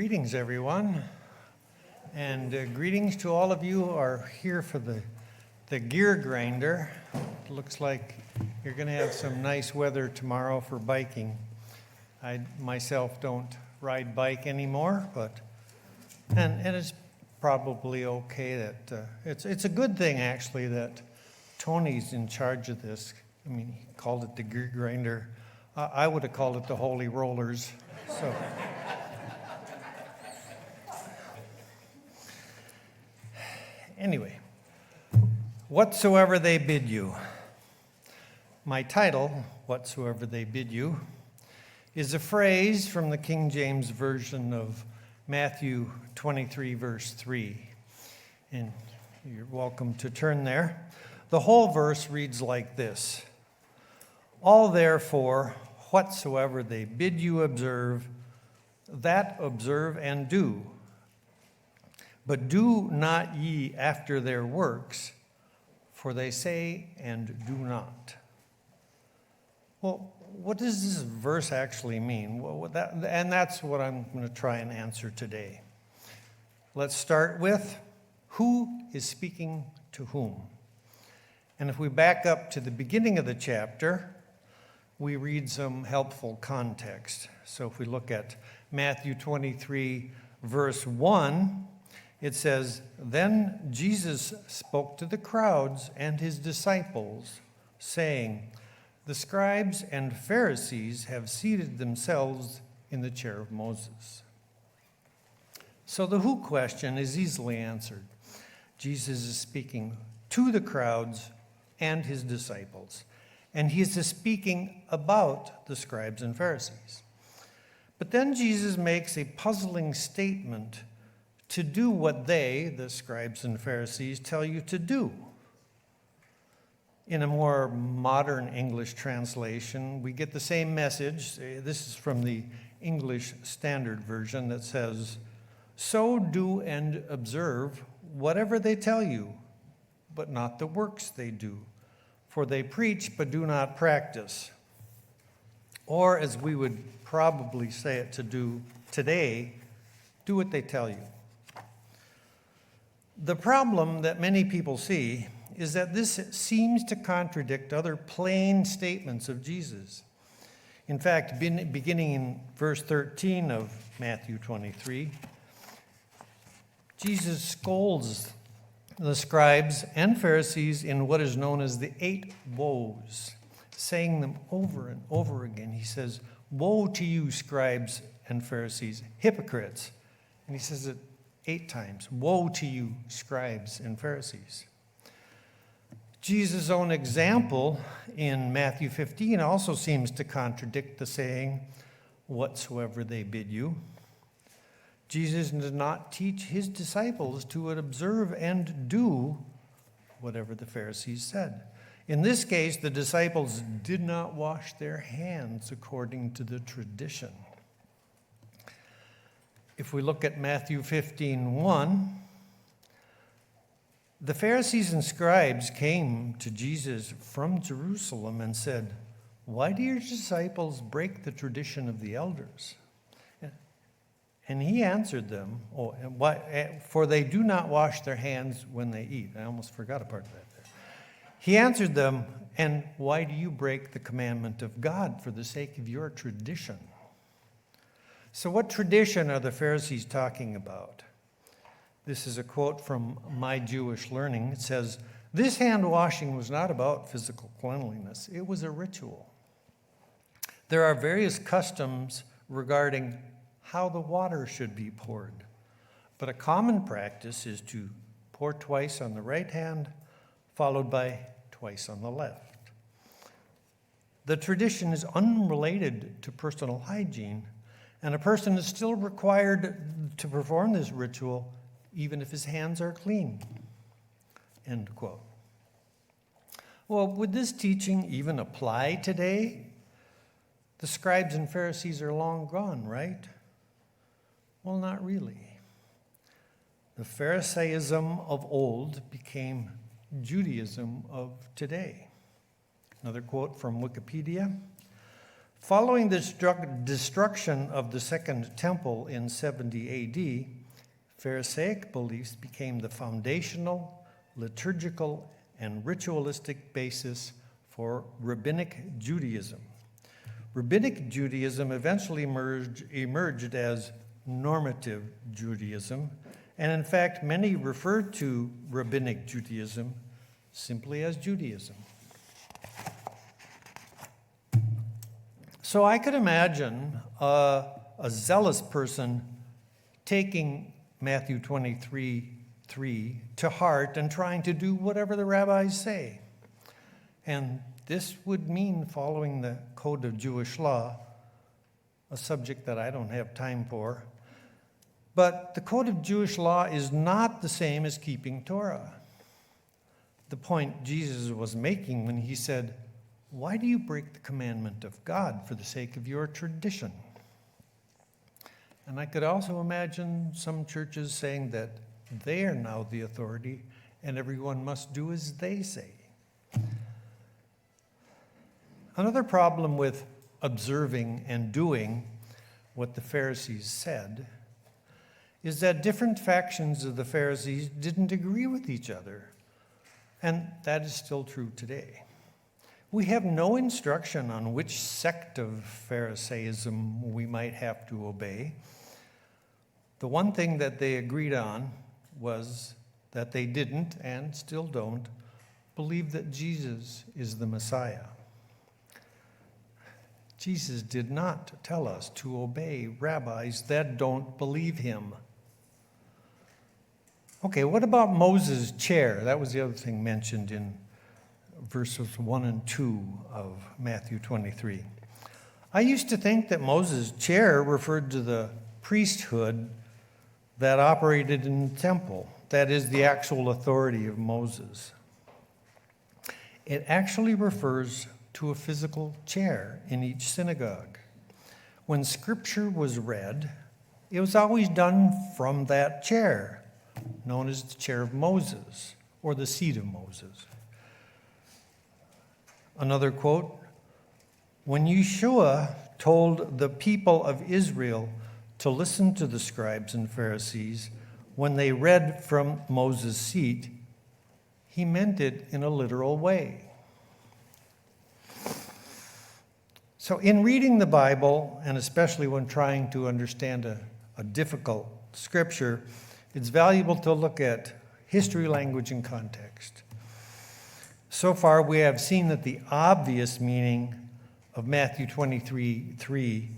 Greetings, everyone, and greetings to all of you who are here for the gear grinder. It looks like you're going to have some nice weather tomorrow for biking. I myself don't ride bike anymore, and it's probably okay that it's a good thing actually that Tony's in charge of this. I mean, he called it the gear grinder. I would have called it the holy rollers. So. Anyway, whatsoever they bid you. My title, Whatsoever They Bid You, is a phrase from the King James Version of Matthew 23, verse 3. And you're welcome to turn there. The whole verse reads like this: All therefore, whatsoever they bid you observe, that observe and do. But do not ye after their works, for they say and do not. Well, what does this verse actually mean? And that's what I'm going to try and answer today. Let's start with who is speaking to whom. And if we back up to the beginning of the chapter, we read some helpful context. So if we look at Matthew 23, verse 1, it says, Then Jesus spoke to the crowds and his disciples, saying, The scribes and Pharisees have seated themselves in the chair of Moses. So the who question is easily answered. Jesus is speaking to the crowds and his disciples, and he is speaking about the scribes and Pharisees. But then Jesus makes a puzzling statement to do what they, the scribes and Pharisees, tell you to do. In a more modern English translation, we get the same message. This is from the English Standard Version that says, So do and observe whatever they tell you, but not the works they do. For they preach, but do not practice. Or, as we would probably say it to do today, do what they tell you. The problem that many people see is that this seems to contradict other plain statements of Jesus. In fact, beginning in verse 13 of Matthew 23, Jesus scolds the scribes and Pharisees in what is known as the 8 woes, saying them over and over again. He says, Woe to you, scribes and Pharisees, hypocrites. And he says it 8 times. Woe to you, scribes and Pharisees. Jesus' own example in Matthew 15 also seems to contradict the saying, Whatsoever they bid you. Jesus did not teach his disciples to observe and do whatever the Pharisees said. In this case, the disciples did not wash their hands according to the tradition. If we look at Matthew 15:1, the Pharisees and scribes came to Jesus from Jerusalem and said, Why do your disciples break the tradition of the elders? And he answered them, For they do not wash their hands when they eat. I almost forgot a part of that there. He answered them, And why do you break the commandment of God for the sake of your tradition? So what tradition are the Pharisees talking about? This is a quote from My Jewish Learning. It says, This hand washing was not about physical cleanliness. It was a ritual. There are various customs regarding how the water should be poured. But a common practice is to pour twice on the right hand, followed by twice on the left. The tradition is unrelated to personal hygiene, and a person is still required to perform this ritual even if his hands are clean. End quote. Well, would this teaching even apply today? The scribes and Pharisees are long gone, right? Well, not really. The Pharisaism of old became Judaism of today. Another quote from Wikipedia. Following the destruction of the Second Temple in 70 AD, Pharisaic beliefs became the foundational, liturgical, and ritualistic basis for Rabbinic Judaism. Rabbinic Judaism eventually emerged as normative Judaism, and in fact, many refer to Rabbinic Judaism simply as Judaism. So I could imagine a zealous person taking Matthew 23:3 to heart and trying to do whatever the rabbis say. And this would mean following the code of Jewish law, a subject that I don't have time for. But the code of Jewish law is not the same as keeping Torah. The point Jesus was making when he said, "Why do you break the commandment of God for the sake of your tradition?" And I could also imagine some churches saying that they are now the authority and everyone must do as they say. Another problem with observing and doing what the Pharisees said is that different factions of the Pharisees didn't agree with each other, and that is still true today. We have no instruction on which sect of Pharisaism we might have to obey. The one thing that they agreed on was that they didn't, and still don't, believe that Jesus is the Messiah. Jesus did not tell us to obey rabbis that don't believe him. Okay, what about Moses' chair? That was the other thing mentioned in verses 1 and 2 of Matthew 23. I used to think that Moses' chair referred to the priesthood that operated in the temple, that is, the actual authority of Moses. It actually refers to a physical chair in each synagogue. When scripture was read, it was always done from that chair, known as the chair of Moses, or the seat of Moses. Another quote, when Yeshua told the people of Israel to listen to the scribes and Pharisees when they read from Moses' seat, he meant it in a literal way. So in reading the Bible, and especially when trying to understand a difficult scripture, it's valuable to look at history, language, and context. So far, we have seen that the obvious meaning of Matthew 23:3,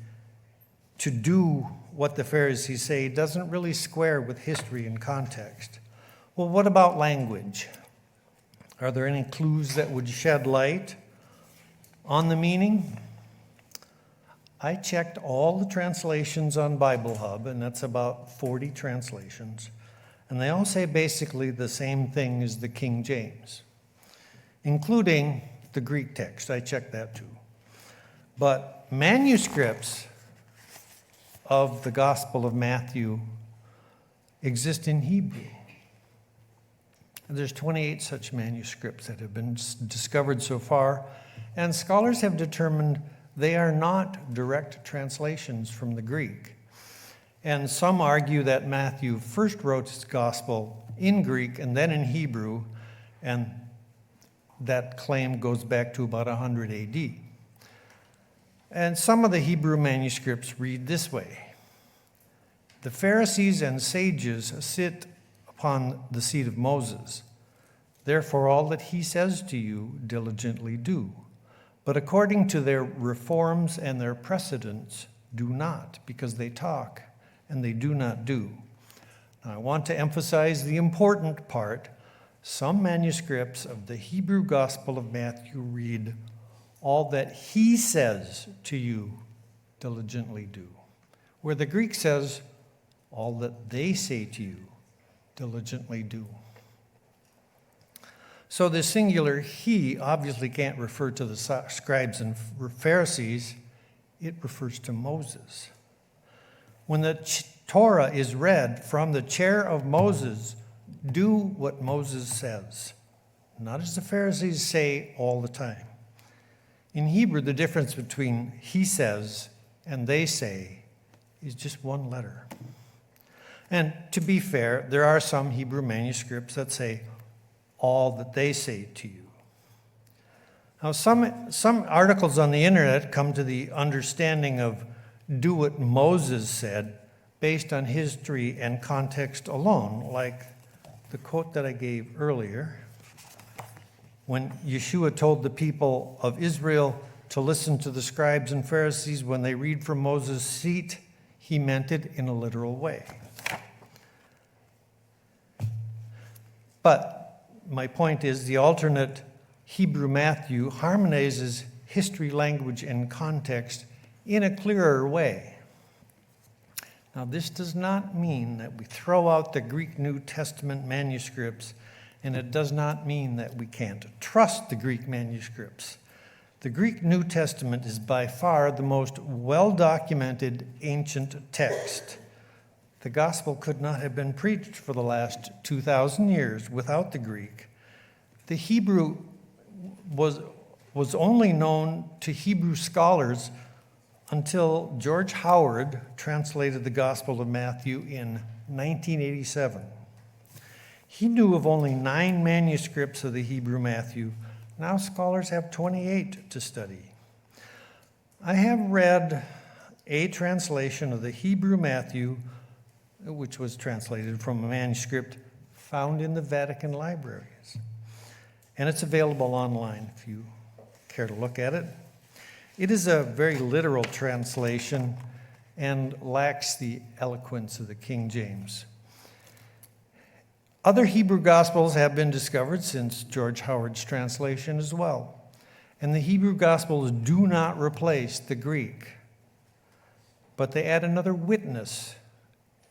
to do what the Pharisees say, doesn't really square with history and context. Well, what about language? Are there any clues that would shed light on the meaning? I checked all the translations on Bible Hub, and that's about 40 translations, and they all say basically the same thing as the King James, including the Greek text. I checked that too. But manuscripts of the Gospel of Matthew exist in Hebrew. And there's 28 such manuscripts that have been discovered so far, and scholars have determined they are not direct translations from the Greek. And some argue that Matthew first wrote his gospel in Greek and then in Hebrew, and that claim goes back to about 100 AD. And some of the Hebrew manuscripts read this way: the Pharisees and sages sit upon the seat of Moses. Therefore, all that he says to you, diligently do. But according to their reforms and their precedents, do not, because they talk and they do not do. Now, I want to emphasize the important part. Some manuscripts of the Hebrew Gospel of Matthew read, all that he says to you, diligently do. Where the Greek says, all that they say to you, diligently do. So the singular he obviously can't refer to the scribes and Pharisees. It refers to Moses. When the Torah is read from the chair of Moses, do what Moses says, not as the Pharisees say all the time. In Hebrew, the difference between he says and they say is just one letter. And to be fair, there are some Hebrew manuscripts that say all that they say to you. Now, some articles on the internet come to the understanding of do what Moses said based on history and context alone, like the quote that I gave earlier. When Yeshua told the people of Israel to listen to the scribes and Pharisees when they read from Moses' seat, he meant it in a literal way. But my point is the alternate Hebrew Matthew harmonizes history, language, and context in a clearer way. Now, this does not mean that we throw out the Greek New Testament manuscripts, and it does not mean that we can't trust the Greek manuscripts. The Greek New Testament is by far the most well-documented ancient text. The gospel could not have been preached for the last 2,000 years without the Greek. The Hebrew was only known to Hebrew scholars until George Howard translated the Gospel of Matthew in 1987. He knew of only 9 manuscripts of the Hebrew Matthew. Now scholars have 28 to study. I have read a translation of the Hebrew Matthew, which was translated from a manuscript found in the Vatican libraries. And it's available online if you care to look at it. It is a very literal translation and lacks the eloquence of the King James. Other Hebrew Gospels have been discovered since George Howard's translation as well. And the Hebrew Gospels do not replace the Greek, but they add another witness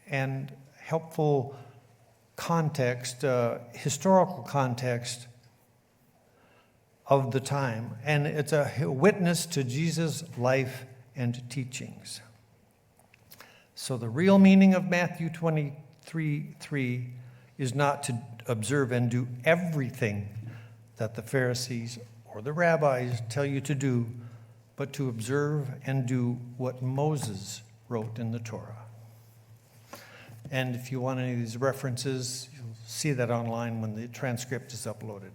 and helpful context, historical context of the time. And it's a witness to Jesus' life and teachings. So the real meaning of Matthew 23:3 is not to observe and do everything that the Pharisees or the rabbis tell you to do, but to observe and do what Moses wrote in the Torah. And if you want any of these references, you'll see that online when the transcript is uploaded.